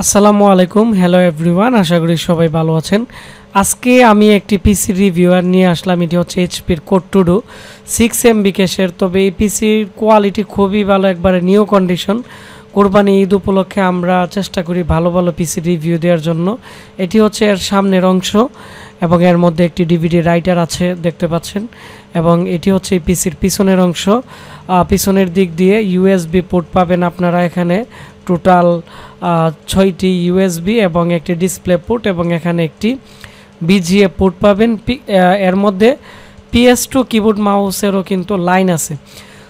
আসসালামু আলাইকুম, hello everyone. আশা করি সবাই ভালো আছেন। আজকে আমি একটি পিসি রিভিউয়ার নিয়ে আসলাম। এটি হচ্ছে এইচপির কোড টু ডু 6 MB ক্যাশের। তবে এই পিসির কোয়ালিটি খুবই ভালো, একবারে নিউ কন্ডিশন। কোরবানি ঈদ উপলক্ষে আমরা চেষ্টা করি ভালো ভালো পিসি রিভিউ দেওয়ার জন্য। এটি হচ্ছে এর সামনের অংশ এবং এর মধ্যে একটি ডিভিডি রাইটার আছে দেখতে পাচ্ছেন, এবং এটি হচ্ছে এই পিসির পিছনের অংশ। পিছনের দিক দিয়ে ইউএসবি পোর্ট পাবেন আপনারা এখানে। টোটাল 6টি ইউএসবি এবং একটি ডিসপ্লে পোর্ট, এবং এখানে একটি বিজিএ পোর্ট পাবেন। এর মধ্যে PS2 কিবোর্ড মাউসেরও কিন্তু লাইন আছে।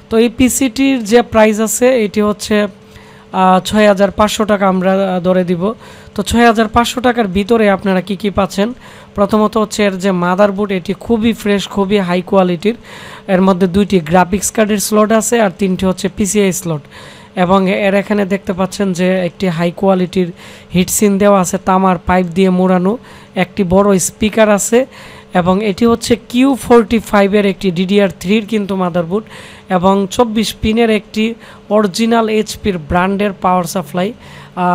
তো এই পিসিটির যে প্রাইস আছে এটি হচ্ছে 6,500 টাকা আমরা ধরে দিব। তো 6,500 টাকার ভিতরে আপনারা কি কি পাচ্ছেন? প্রথমত হচ্ছে এর যে মাদারবোর্ড, এটি খুবই ফ্রেশ, খুবই হাই কোয়ালিটির। এর মধ্যে 2টি গ্রাফিক্স কার্ডের স্লট আছে আর 3টি হচ্ছে PCI স্লট, এবং এর এখানে দেখতে পাচ্ছেন যে একটি হাই কোয়ালিটির হিটসিন দেওয়া আছে, তামার পাইপ দিয়ে মোড়ানো। একটি বড় স্পিকার আছে, এবং এটি হচ্ছে Q45-এর একটি DDR3-র কিন্তু মাদারবোর্ড, এবং 24 পিনের একটি অরিজিনাল এইচপির ব্র্যান্ডের পাওয়ার সাপ্লাই।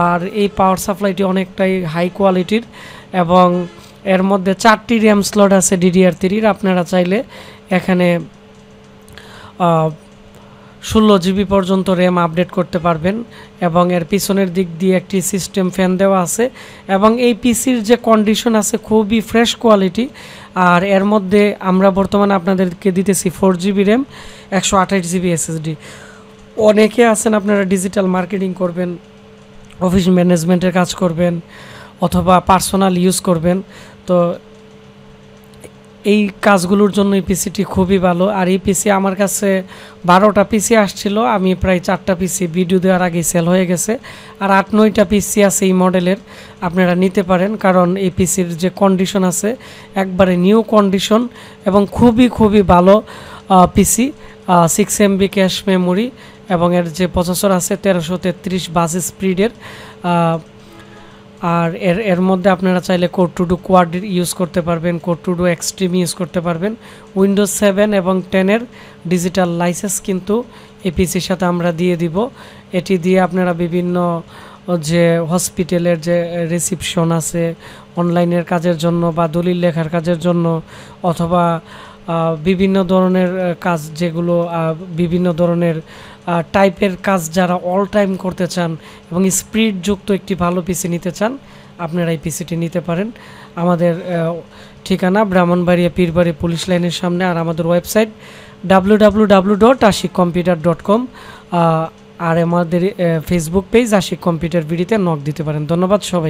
আর এই পাওয়ার সাপ্লাইটি অনেকটাই হাই কোয়ালিটির, এবং এর মধ্যে 4টি র্যাম স্লট আছে DDR3-র। আপনারা চাইলে এখানে 16 GB পর্যন্ত র্যাম আপডেট করতে পারবেন, এবং এর পিছনের দিক দিয়ে একটি সিস্টেম ফ্যান দেওয়া আছে। এবং এই পিসির যে কন্ডিশন আছে খুবই ফ্রেশ কোয়ালিটি। আর এর মধ্যে আমরা বর্তমানে আপনাদেরকে দিতেছি 4 GB র্যাম, 128 GB SSD। অনেকে আছেন আপনারা ডিজিটাল মার্কেটিং করবেন, অফিস ম্যানেজমেন্টের কাজ করবেন, অথবা পার্সোনাল ইউজ করবেন। তো এই কাজগুলোর জন্য এই পিসিটি খুবই ভালো। আর এই পিসি আমার কাছে 12টা পিসি আসছিল, আমি প্রায় 4টা পিসি ভিডিও দেওয়ার আগেই সেল হয়ে গেছে। আর 8-9টা পিসি আছে এই মডেলের, আপনারা নিতে পারেন। কারণ এই পিসির যে কন্ডিশন আছে একবারে নিউ কন্ডিশন, এবং খুবই ভালো পিসি। 6 MB ক্যাশ মেমোরি, এবং এর যে প্রসেসর আছে 1333 বাস স্পিডের। আর এর মধ্যে আপনারা চাইলে code to do quad use করতে পারবেন, code to do extreme use করতে পারবেন। উইন্ডোজ 7 এবং 10-এর ডিজিটাল লাইসেন্স কিন্তু এই পিসির সাথে আমরা দিয়ে দিব। এটি দিয়ে আপনারা বিভিন্ন যে হসপিটালের যে রিসিপশন আছে অনলাইনের কাজের জন্য, বা দলিল লেখার কাজের জন্য, অথবা বিভিন্ন ধরনের কাজ, যেগুলো বিভিন্ন ধরনের টাইপের কাজ যারা অল টাইম করতে চান এবং স্পিডযুক্ত একটি ভালো পিসি নিতে চান, আপনারা এই পিসিটি নিতে পারেন। আমাদের ঠিকানা ব্রাহ্মণবাড়িয়া পীরবাড়ি পুলিশ লাইনের সামনে, আর আমাদের ওয়েবসাইট www.ashikcomputer.com, আর আমাদের ফেসবুক পেজ আশিক কম্পিউটার ভিডিওতে নক দিতে পারেন। ধন্যবাদ সবাই।